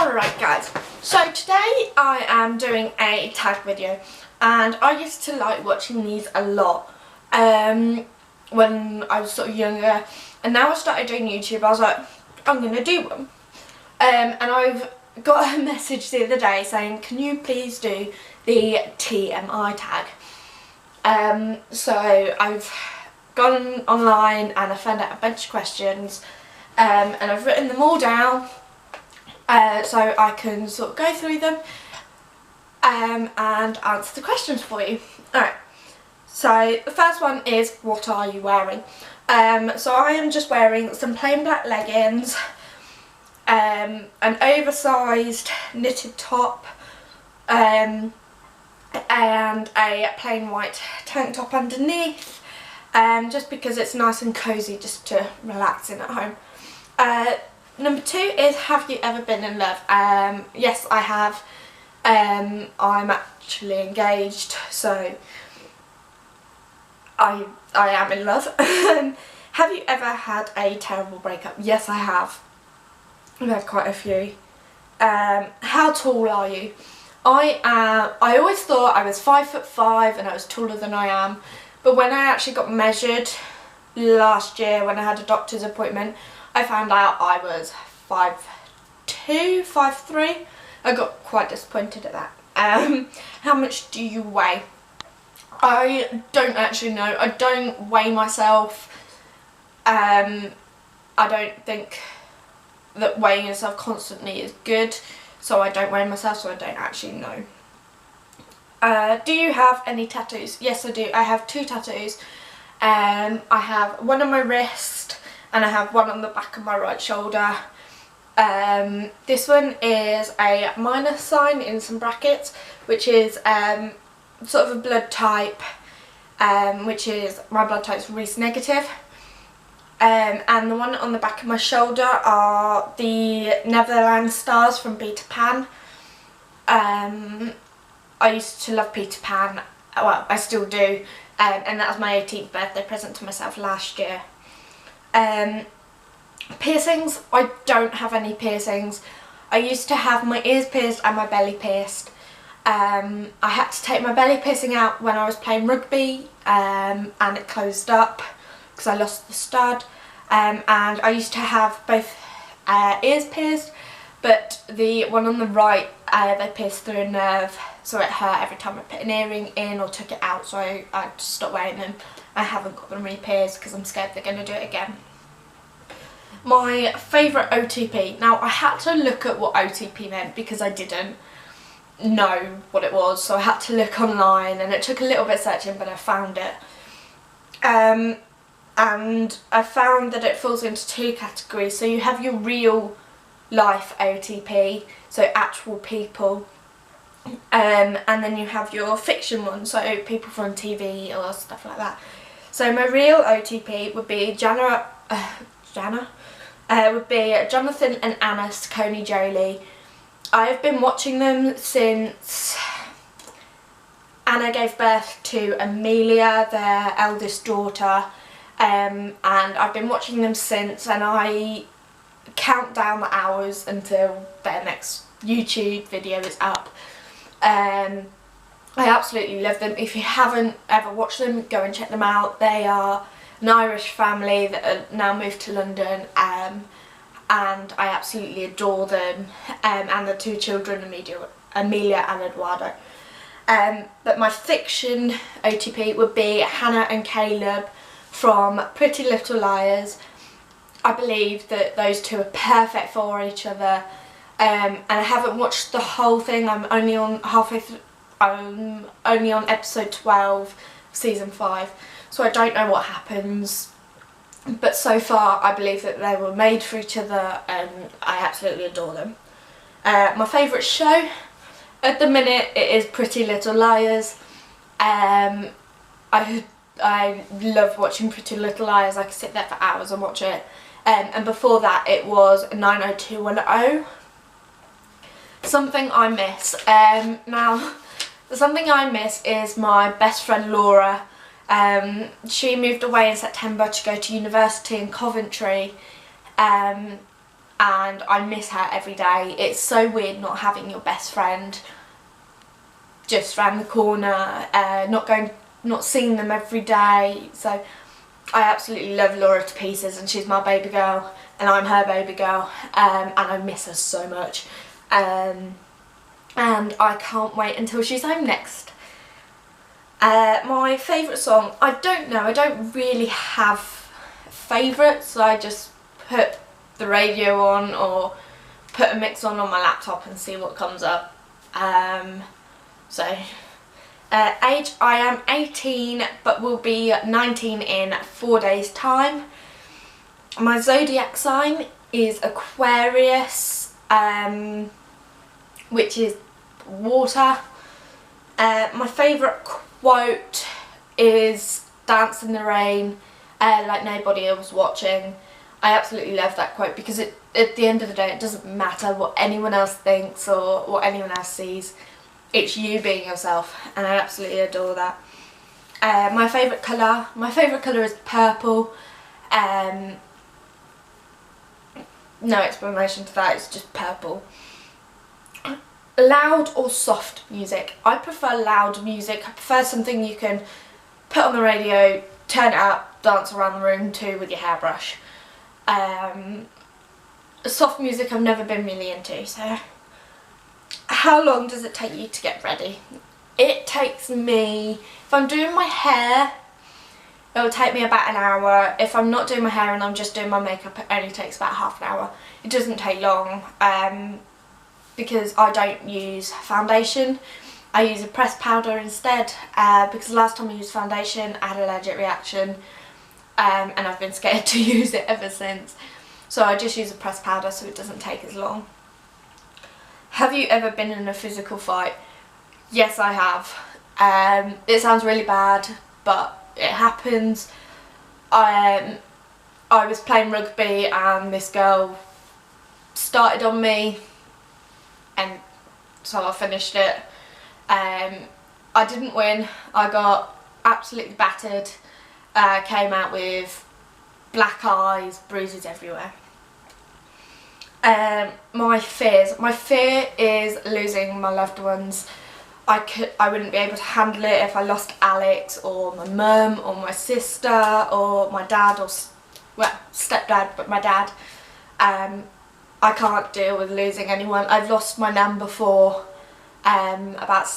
Alright guys, so today I am doing a tag video, and I used to like watching these a lot when I was sort of younger, and now I started doing YouTube. I was like, I'm going to do one, and I've got a message the other day saying, can you please do the TMI tag? So I've gone online and I found out a bunch of questions, and I've written them all down. So I can sort of go through them and answer the questions for you. Alright, so the first one is, what are you wearing? So I am just wearing some plain black leggings, an oversized knitted top, and a plain white tank top underneath, just because it's nice and cosy just to relax in at home. Number 2 is, have you ever been in love? Yes, I have. I'm actually engaged, so I am in love. Have you ever had a terrible breakup? Yes, I have. I've had quite a few. How tall are you? I always thought I was 5'5" and I was taller than I am, but when I actually got measured last year when I had a doctor's appointment, I found out I was 5'2", 5'3". I got quite disappointed at that. How much do you weigh? I don't actually know. I don't weigh myself. I don't think that weighing yourself constantly is good, so I don't weigh myself, so I don't actually know. Do you have any tattoos? Yes, I do. I have 2 tattoos. I have one on my wrist, and I have one on the back of my right shoulder. This one is a minus sign in some brackets, which is sort of a blood type, which is, my blood type is Reese negative. And the one on the back of my shoulder are the Neverland stars from Peter Pan. I used to love Peter Pan, well, I still do, and that was my 18th birthday present to myself last year. Piercings, I don't have any piercings. I used to have my ears pierced and my belly pierced. I had to take my belly piercing out when I was playing rugby, and it closed up because I lost the stud. And I used to have both ears pierced, but the one on the right, they pierced through a nerve, so it hurt every time I put an earring in or took it out, so I just stopped wearing them. I haven't got them re-pierced because I'm scared they're going to do it again. My favourite OTP. Now, I had to look at what OTP meant because I didn't know what it was, so I had to look online, and it took a little bit of searching, but I found it. And I found that it falls into 2 categories. So you have your real life OTP, so actual people, and then you have your fiction one, so people from TV or stuff like that. So my real OTP would be would be Jonathan and Anna Saccone Jolie. I have been watching them since Anna gave birth to Amelia, their eldest daughter, and I've been watching them since, and I count down the hours until their next YouTube video is up. I absolutely love them. If you haven't ever watched them, go and check them out. They are an Irish family that are now moved to London, and I absolutely adore them, and the 2 children, Amelia and Eduardo. But my fiction OTP would be Hannah and Caleb from Pretty Little Liars. I believe that those 2 are perfect for each other, and I haven't watched the whole thing. I'm only on only on episode 12, season 5, so I don't know what happens. But so far, I believe that they were made for each other, and I absolutely adore them. My favourite show at the minute, it is Pretty Little Liars. I love watching Pretty Little Liars. I could sit there for hours and watch it. And before that, it was 90210. Something I miss. Now, something I miss is my best friend Laura. She moved away in September to go to university in Coventry, and I miss her every day. It's so weird not having your best friend just round the corner, not seeing them every day. So I absolutely love Laura to pieces, and she's my baby girl and I'm her baby girl, and I miss her so much, and I can't wait until she's home next. My favourite song, I don't know, I don't really have favourites. I just put the radio on or put a mix on my laptop and see what comes up. Age, I am 18 but will be 19 in 4 days time. My zodiac sign is Aquarius, which is water. My favourite quote is "Dance in the rain, like nobody else watching." I absolutely love that quote because at the end of the day it doesn't matter what anyone else thinks or what anyone else sees. It's you being yourself, and I absolutely adore that. My favourite colour is purple. No explanation to that, it's just purple. Loud or soft music? I prefer loud music. I prefer something you can put on the radio, turn it up, dance around the room to with your hairbrush. Soft music I've never been really into. So, how long does it take you to get ready? It takes me, if I'm doing my hair, it'll take me about an hour. If I'm not doing my hair and I'm just doing my makeup, it only takes about half an hour. It doesn't take long, because I don't use foundation. I use a pressed powder instead, because last time I used foundation I had an allergic reaction, and I've been scared to use it ever since. So I just use a pressed powder so it doesn't take as long. Have you ever been in a physical fight? Yes, I have. It sounds really bad, but it happens. I was playing rugby and this girl started on me, and so I finished it. I didn't win. I got absolutely battered. Came out with black eyes, bruises everywhere. My fear is losing my loved ones. I wouldn't be able to handle it if I lost Alex or my mum or my sister or my dad or, well, stepdad, but my dad. I can't deal with losing anyone. I've lost my nan before, about,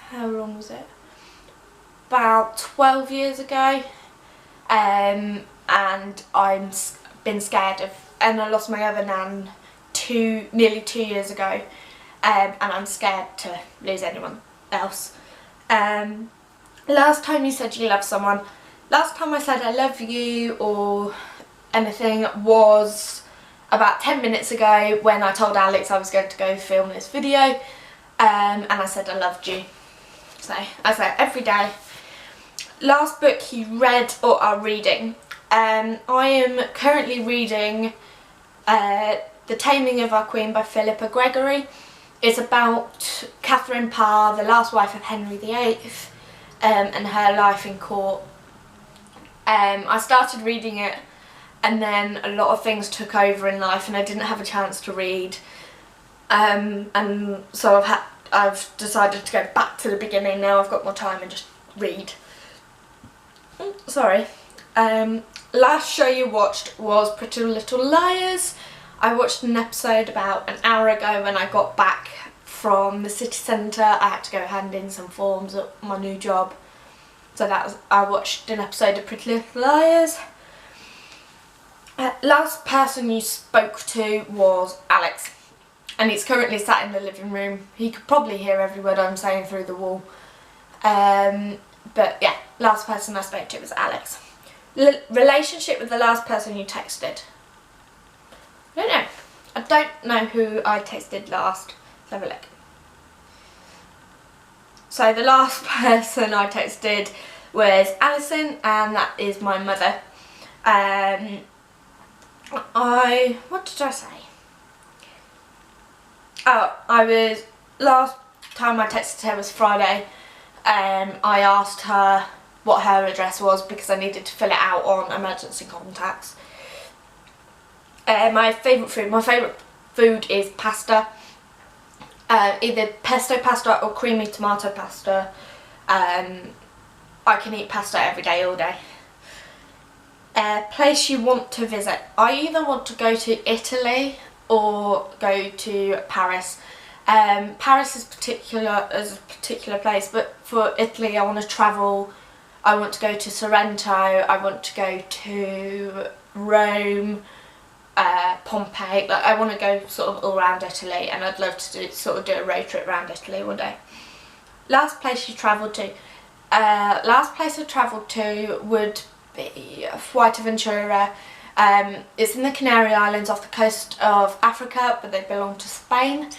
how long was it? About 12 years ago, and I've been scared of, and I lost my other nan nearly 2 years ago, and I'm scared to lose anyone else. Last time you said you love someone, last time I said I love you or anything was about 10 minutes ago when I told Alex I was going to go film this video, and I said I loved you. So I say it every day. Last book you read or are reading? I am currently reading The Taming of Our Queen by Philippa Gregory. It's about Catherine Parr, the last wife of Henry VIII, and her life in court. I started reading it and then a lot of things took over in life and I didn't have a chance to read, and so I've decided to go back to the beginning now. I've got more time and just read. Sorry. Last show you watched was Pretty Little Liars. I watched an episode about an hour ago when I got back from the city centre. I had to go hand in some forms at my new job. So I watched an episode of Pretty Little Liars. Last person you spoke to was Alex, and he's currently sat in the living room. He could probably hear every word I'm saying through the wall. But yeah, last person I spoke to was Alex. Relationship with the last person you texted? I don't know. I don't know who I texted last. Let's have a look. So the last person I texted was Alison, and that is my mother. What did I say? Oh, last time I texted her was Friday. I asked her what her address was because I needed to fill it out on emergency contacts. My favourite food is pasta. Either pesto pasta or creamy tomato pasta. I can eat pasta every day, all day. Place you want to visit. I either want to go to Italy or go to Paris. Paris is a particular place, but for Italy I want to travel. I want to go to Sorrento, I want to go to Rome, Pompeii. Like, I want to go sort of all around Italy, and I'd love to do a road trip around Italy one day. Last place you travelled to. Last place I travelled to would be Fuerteventura. It's in the Canary Islands off the coast of Africa, but they belong to Spain.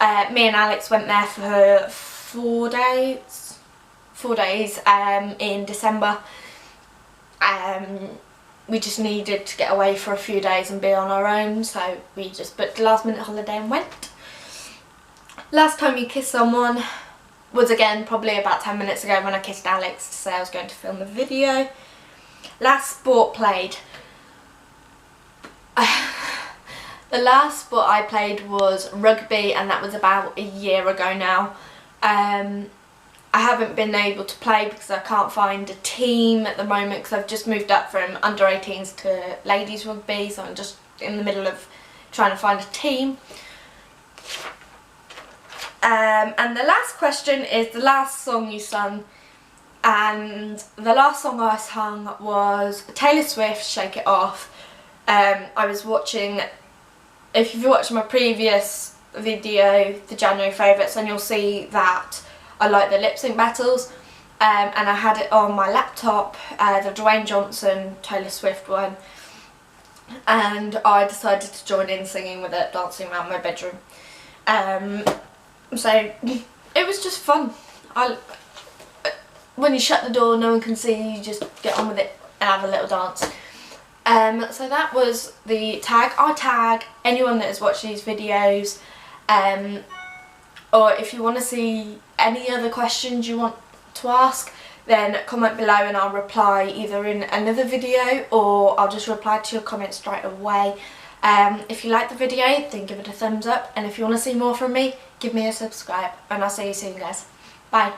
Me and Alex went there for 4 days in December. We just needed to get away for a few days and be on our own, so we just booked a last minute holiday and went. Last time you kissed someone was again probably about 10 minutes ago when I kissed Alex to say I was going to film the video. Last sport played. The last sport I played was rugby, and that was about a year ago now. I haven't been able to play because I can't find a team at the moment, because I've just moved up from under 18s to ladies rugby, so I'm just in the middle of trying to find a team. And the last question is the last song you sung, and the last song I sung was Taylor Swift, Shake It Off. I was watching, if you've watched my previous video, the January favourites, then you'll see that I like the lip sync battles, and I had it on my laptop, the Dwayne Johnson Taylor Swift one, and I decided to join in singing with it, dancing around my bedroom. So it was just fun. When you shut the door, no one can see, you just get on with it and have a little dance. So that was the tag. I tag anyone that has watched these videos, or if you want to see any other questions you want to ask, then comment below and I'll reply either in another video, or I'll just reply to your comments straight away. If you like the video, then give it a thumbs up, and if you want to see more from me, give me a subscribe, and I'll see you soon, guys. Bye.